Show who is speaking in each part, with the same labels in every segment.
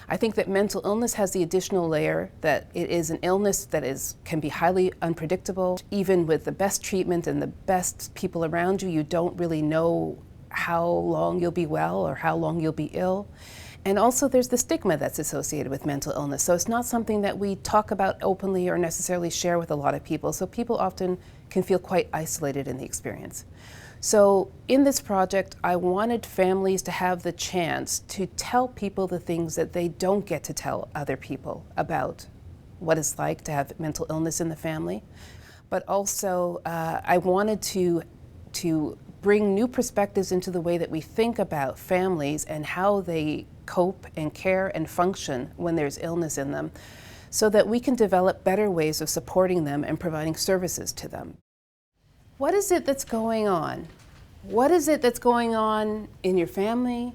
Speaker 1: I think that mental illness has the additional layer that it is an illness that can be highly unpredictable. Even with the best treatment and the best people around you, you don't really know how long you'll be well or how long you'll be ill. And also there's the stigma that's associated with mental illness. So it's not something that we talk about openly or necessarily share with a lot of people. So people often can feel quite isolated in the experience. So in this project, I wanted families to have the chance to tell people the things that they don't get to tell other people about what it's like to have mental illness in the family. But also, I wanted to bring new perspectives into the way that we think about families and how they cope and care and function when there's illness in them, so that we can develop better ways of supporting them and providing services to them. What is it that's going on? What is it that's going on in your family,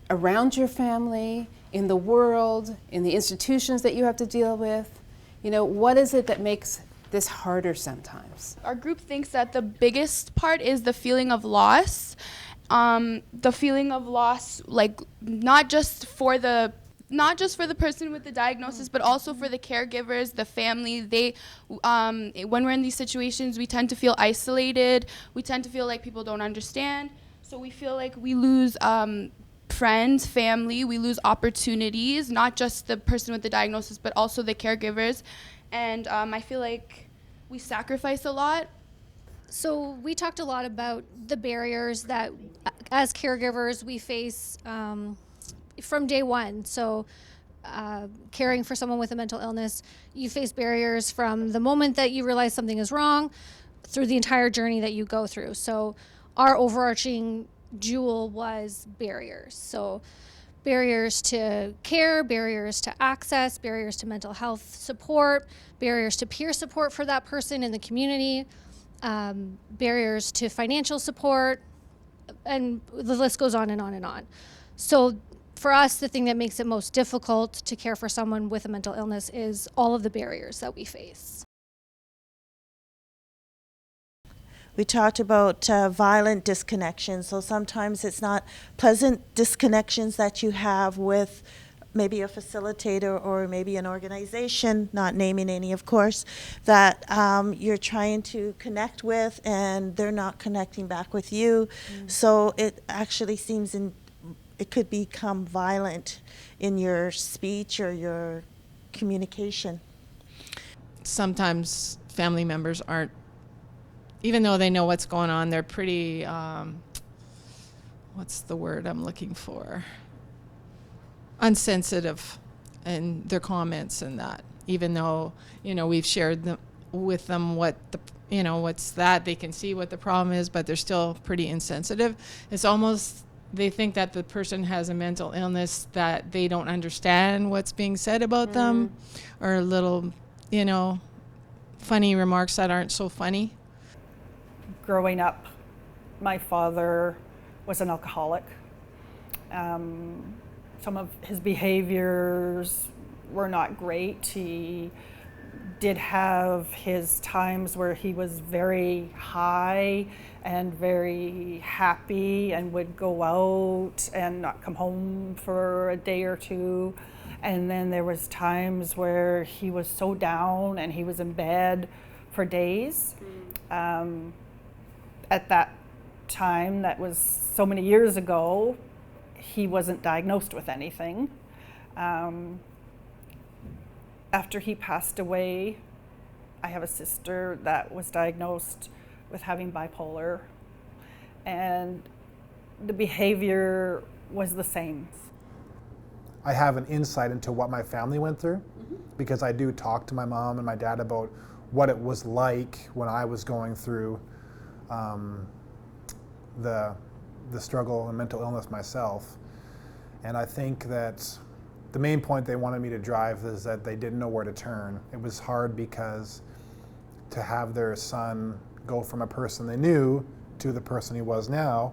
Speaker 1: around your family, in the world, in the institutions that you have to deal with? You know, what is it that makes this harder sometimes?
Speaker 2: Our group thinks that the biggest part is the feeling of loss. The feeling of loss, like not just for the person with the diagnosis, but also for the caregivers, the family. When we're in these situations, we tend to feel isolated. We tend to feel like people don't understand. So we feel like we lose friends, family, we lose opportunities, not just the person with the diagnosis, but also the caregivers. And I feel like we sacrifice a lot.
Speaker 3: So we talked a lot about the barriers that as caregivers we face from day one. So caring for someone with a mental illness, you face barriers from the moment that you realize something is wrong through the entire journey that you go through. So our overarching jewel was barriers. So barriers to care, barriers to access, barriers to mental health support, barriers to peer support for that person in the community, barriers to financial support, and the list goes on and on and on. So for us, the thing that makes it most difficult to care for someone with a mental illness is all of the barriers that we face.
Speaker 4: We talked about violent disconnections. So sometimes it's not pleasant disconnections that you have with maybe a facilitator or maybe an organization, not naming any, of course, that you're trying to connect with and they're not connecting back with you. So it actually seems it could become violent in your speech or your communication.
Speaker 5: Sometimes family members aren't, even though they know what's going on, they're pretty, what's the word I'm looking for? Unsensitive in their comments and that. Even though, we've shared with them what's that, they can see what the problem is, but they're still pretty insensitive. It's almost, they think that the person has a mental illness, that they don't understand what's being said about them, or little, funny remarks that aren't so funny.
Speaker 6: Growing up, my father was an alcoholic. Some of his behaviors were not great. He did have his times where he was very high and very happy and would go out and not come home for a day or two. And then there was times where he was so down and he was in bed for days. At that time, that was so many years ago, he wasn't diagnosed with anything. After he passed away, I have a sister that was diagnosed with having bipolar, and the behavior was the same.
Speaker 7: I have an insight into what my family went through, because I do talk to my mom and my dad about what it was like when I was going through the struggle and mental illness myself. And I think that the main point they wanted me to drive is that they didn't know where to turn. It was hard because to have their son go from a person they knew to the person he was now,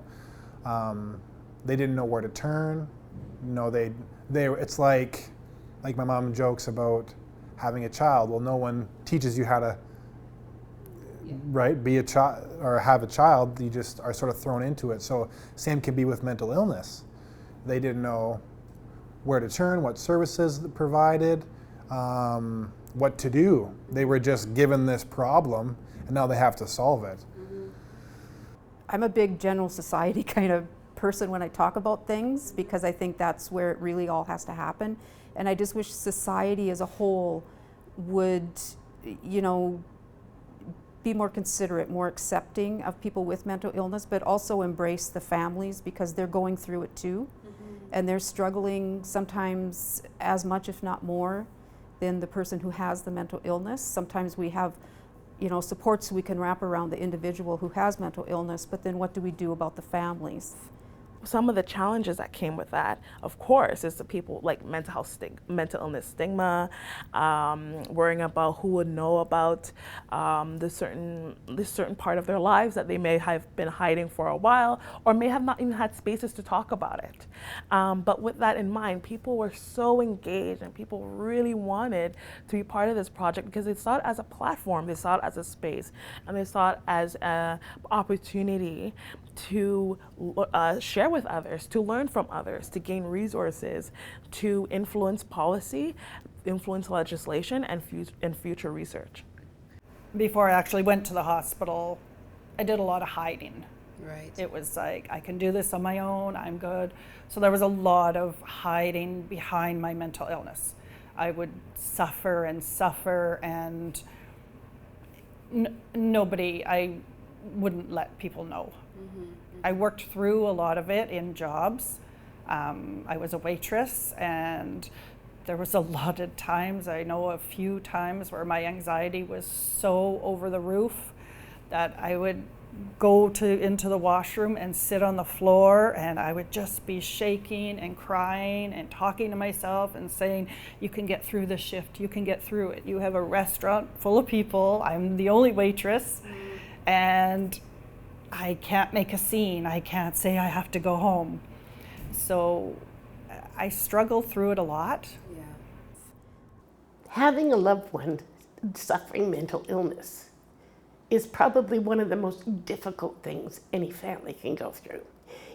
Speaker 7: they didn't know where to turn. It's like my mom jokes about having a child. Well, no one teaches you how to be a child or have a child. You just are sort of thrown into it. So same can be with mental illness. They didn't know where to turn, what services provided, what to do. They were just given this problem and now they have to solve it.
Speaker 8: I'm a big general society kind of person when I talk about things, because I think that's where it really all has to happen. And I just wish society as a whole would, you know, be more considerate, more accepting of people with mental illness, but also embrace the families, because they're going through it too. And they're struggling sometimes as much, if not more, than the person who has the mental illness. Sometimes we have, you know, supports we can wrap around the individual who has mental illness, but then what do we do about the families?
Speaker 9: Some of the challenges that came with that, of course, is the people like mental illness stigma, worrying about who would know about this certain part of their lives that they may have been hiding for a while, or may have not even had spaces to talk about it. But with that in mind, people were so engaged and people really wanted to be part of this project because they saw it as a platform, they saw it as a space, and they saw it as an opportunity to share with others, to learn from others, to gain resources, to influence policy, influence legislation, and future research.
Speaker 6: Before I actually went to the hospital, I did a lot of hiding.
Speaker 1: Right.
Speaker 6: It was like, I can do this on my own, I'm good. So there was a lot of hiding behind my mental illness. I would suffer and suffer, and I wouldn't let people know. I worked through a lot of it in jobs. I was a waitress, and there was a lot of times, I know a few times, where my anxiety was so over the roof that I would go into the washroom and sit on the floor, and I would just be shaking and crying and talking to myself and saying, you can get through this shift, you can get through it. You have a restaurant full of people, I'm the only waitress, and I can't make a scene. I can't say I have to go home. So I struggled through it a lot.
Speaker 1: Yeah.
Speaker 10: Having a loved one suffering mental illness is probably one of the most difficult things any family can go through.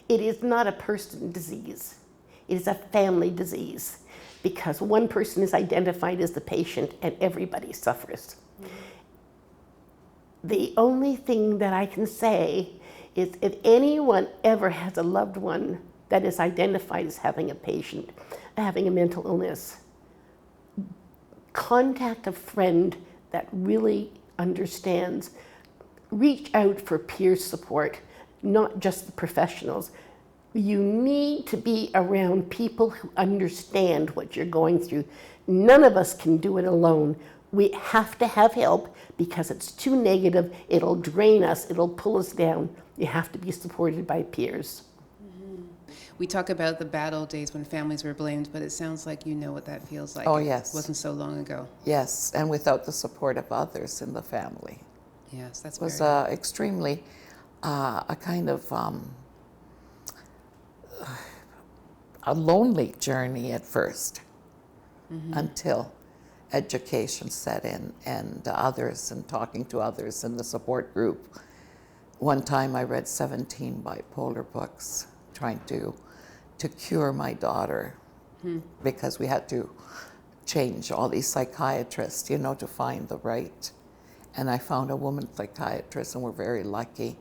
Speaker 10: It is not a person disease. It is a family disease, because one person is identified as the patient and everybody suffers. The only thing that I can say is if anyone ever has a loved one that is identified as having a mental illness, contact a friend that really understands. Reach out for peer support, not just the professionals. You need to be around people who understand what you're going through. None of us can do it alone. We have to have help, because it's too negative, it'll drain us, it'll pull us down. You have to be supported by peers.
Speaker 1: We talk about the bad old days when families were blamed, but it sounds like you know what that feels like.
Speaker 11: Oh, yes.
Speaker 1: It wasn't so long ago.
Speaker 11: Yes, and without the support of others in the family.
Speaker 1: Yes, that's
Speaker 11: It was
Speaker 1: very
Speaker 11: extremely a kind of a lonely journey at first, until education set in and others, and talking to others in the support group. One time I read 17 bipolar books trying to cure my daughter, because we had to change all these psychiatrists, you know, to find the right. And I found a woman psychiatrist, and we're very lucky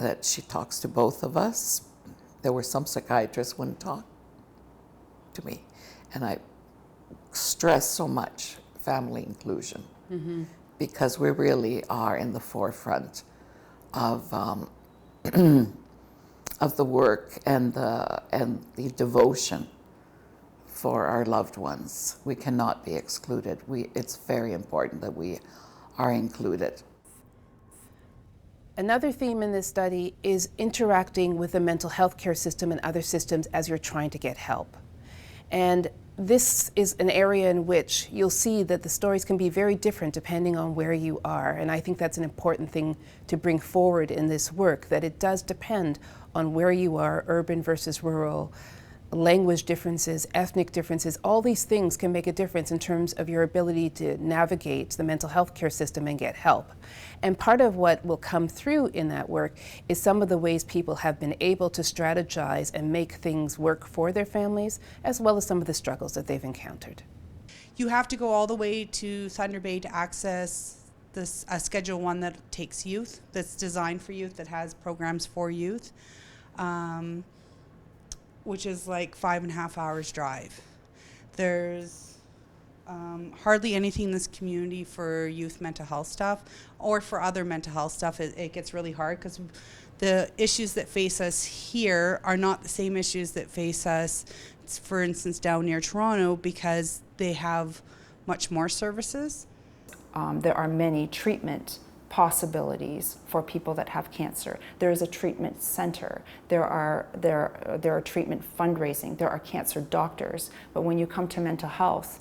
Speaker 11: that she talks to both of us. There were some psychiatrists who wouldn't talk to me. And I stress so much family inclusion, because we really are in the forefront of the work and the devotion for our loved ones. We cannot be excluded. It's very important that we are included.
Speaker 1: Another theme in this study is interacting with the mental health care system and other systems as you're trying to get help. And this is an area in which you'll see that the stories can be very different depending on where you are. And I think that's an important thing to bring forward in this work, that it does depend on where you are, urban versus rural, language differences, ethnic differences, all these things can make a difference in terms of your ability to navigate the mental health care system and get help. And part of what will come through in that work is some of the ways people have been able to strategize and make things work for their families, as well as some of the struggles that they've encountered.
Speaker 12: You have to go all the way to Thunder Bay to access this Schedule 1 that takes youth, that's designed for youth, that has programs for youth. Which is like 5.5 hours drive. There's hardly anything in this community for youth mental health stuff or for other mental health stuff. It gets really hard because the issues that face us here are not the same issues that face us, for instance, down near Toronto, because they have much more services.
Speaker 8: There are many treatment possibilities for people that have cancer. There is a treatment center. There are treatment fundraising. There are cancer doctors. But when you come to mental health,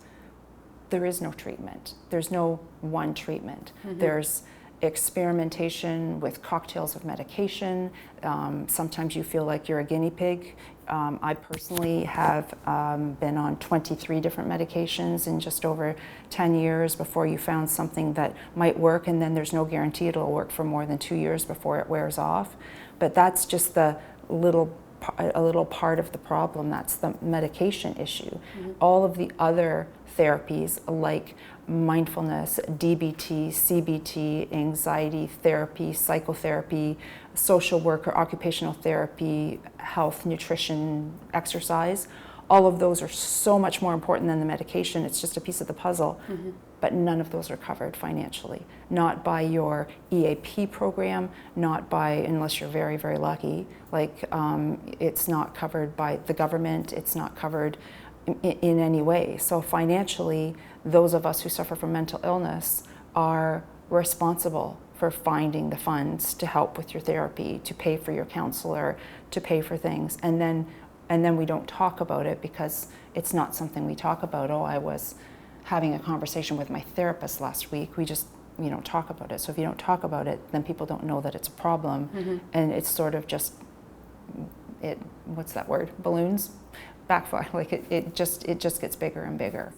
Speaker 8: there is no treatment. There's no one treatment. Mm-hmm. There's experimentation with cocktails of medication. Sometimes you feel like you're a guinea pig. I personally have been on 23 different medications in just over 10 years before you found something that might work, and then there's no guarantee it'll work for more than 2 years before it wears off. But that's just a little part of the problem. That's the medication issue. Mm-hmm. All of the other therapies like mindfulness, DBT, CBT, anxiety therapy, psychotherapy, social work or occupational therapy, health, nutrition, exercise, all of those are so much more important than the medication. It's just a piece of the puzzle. Mm-hmm. But none of those are covered financially. Not by your EAP program, not by, unless you're very, very lucky, it's not covered by the government, it's not covered in any way. So financially, those of us who suffer from mental illness are responsible for finding the funds to help with your therapy, to pay for your counselor, to pay for things. And then we don't talk about it because it's not something we talk about. Oh, I was having a conversation with my therapist last week. We don't talk about it. So if you don't talk about it, then people don't know that it's a problem. Mm-hmm. And it's sort of just, what's that word? Balloons? Backfire. It just gets bigger and bigger.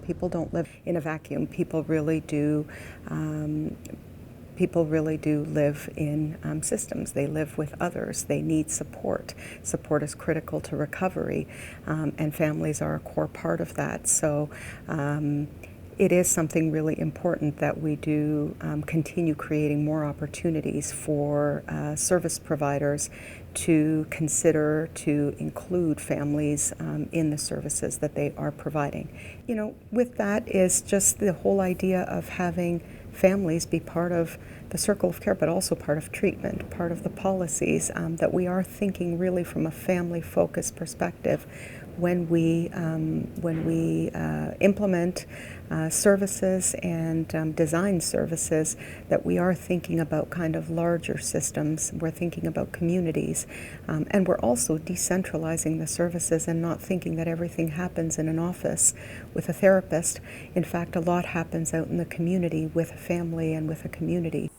Speaker 13: People don't live in a vacuum. People really do live in systems. They live with others. They need support. Support is critical to recovery, and families are a core part of that. So it is something really important that we do continue creating more opportunities for service providers to consider to include families in the services that they are providing. With that is just the whole idea of having families be part of the circle of care, but also part of treatment, part of the policies, that we are thinking really from a family-focused perspective when we implement services and design services, that we are thinking about kind of larger systems. We're thinking about communities, and we're also decentralizing the services and not thinking that everything happens in an office with a therapist. In fact, a lot happens out in the community with a family and with a community.